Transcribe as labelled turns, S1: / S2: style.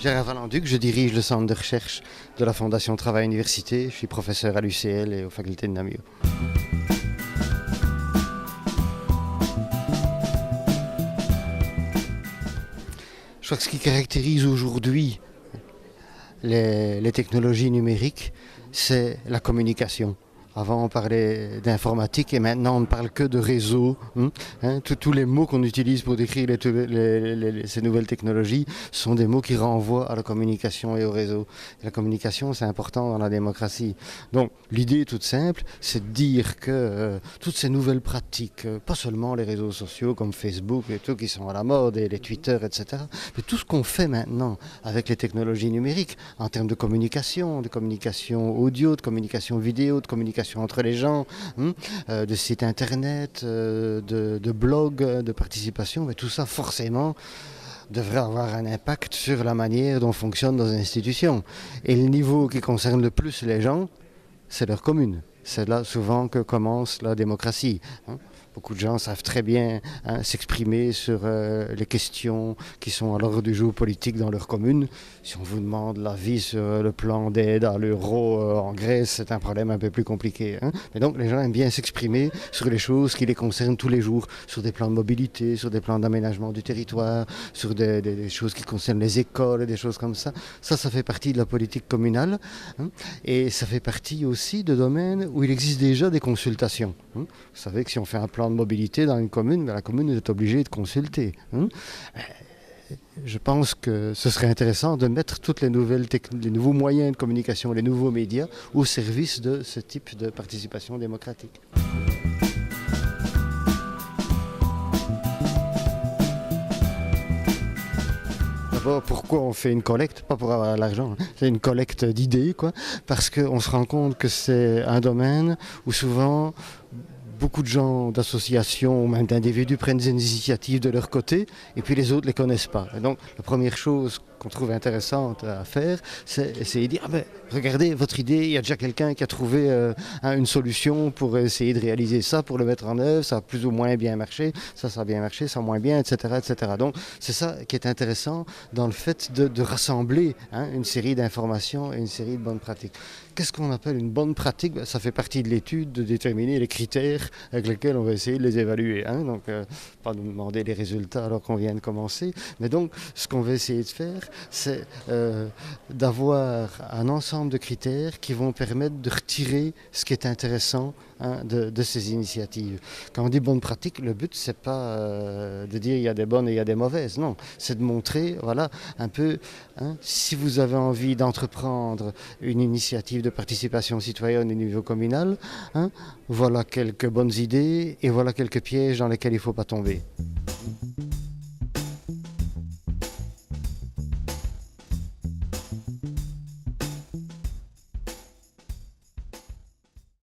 S1: Gérard Valenduc, je dirige le centre de recherche de la Fondation Travail Université. Je suis professeur à l'UCL et aux facultés de Namur. Je crois que ce qui caractérise aujourd'hui les technologies numériques, c'est la communication. Avant, on parlait d'informatique et maintenant, on ne parle que de réseau. Tous les mots qu'on utilise pour décrire ces nouvelles technologies sont des mots qui renvoient à la communication et au réseau. Et la communication, c'est important dans la démocratie. Donc, l'idée est toute simple, c'est de dire que toutes ces nouvelles pratiques, pas seulement les réseaux sociaux comme Facebook et tout qui sont à la mode, et les Twitter, etc., mais tout ce qu'on fait maintenant avec les technologies numériques, en termes de communication audio, de communication vidéo, de communication entre les gens, de sites internet, de blogs, de participation, mais tout ça forcément devrait avoir un impact sur la manière dont fonctionnent nos institutions. Et le niveau qui concerne le plus les gens, c'est leur commune. C'est là souvent que commence la démocratie. Beaucoup de gens savent très bien s'exprimer sur les questions qui sont à l'ordre du jour politique dans leur commune. Si on vous demande l'avis sur le plan d'aide à l'euro en Grèce, c'est un problème un peu plus compliqué. Mais donc les gens aiment bien s'exprimer sur les choses qui les concernent tous les jours, sur des plans de mobilité, sur des plans d'aménagement du territoire, sur des choses qui concernent les écoles, des choses comme ça. Ça fait partie de la politique communale. Et ça fait partie aussi de domaines où il existe déjà des consultations. Vous savez que si on fait un plan de mobilité dans une commune, la commune est obligée de consulter. Je pense que ce serait intéressant de mettre tous les nouveaux moyens de communication, les nouveaux médias au service de ce type de participation démocratique. D'abord, pourquoi on fait une collecte? Pas pour avoir l'argent, c'est une collecte d'idées, parce qu'on se rend compte que c'est un domaine où souvent beaucoup de gens, d'associations ou même d'individus prennent des initiatives de leur côté et puis les autres ne les connaissent pas. Et donc la première chose qu'on trouve intéressante à faire, c'est essayer de dire regardez votre idée, il y a déjà quelqu'un qui a trouvé une solution pour essayer de réaliser ça, pour le mettre en œuvre, ça a plus ou moins bien marché, ça a bien marché, ça moins bien, etc. etc. Donc c'est ça qui est intéressant dans le fait de rassembler une série d'informations et une série de bonnes pratiques. Qu'est-ce qu'on appelle une bonne pratique? Ça fait partie de l'étude de déterminer les critères avec lesquels on va essayer de les évaluer. Donc, pas nous demander les résultats alors qu'on vient de commencer. Mais donc, ce qu'on va essayer de faire, c'est d'avoir un ensemble de critères qui vont permettre de retirer ce qui est intéressant de ces initiatives. Quand on dit bonne pratique, le but, c'est pas de dire il y a des bonnes et il y a des mauvaises. Non, c'est de montrer, un peu, si vous avez envie d'entreprendre une initiative de participation citoyenne au niveau communal, voilà quelques bonnes idées et voilà quelques pièges dans lesquels il ne faut pas tomber.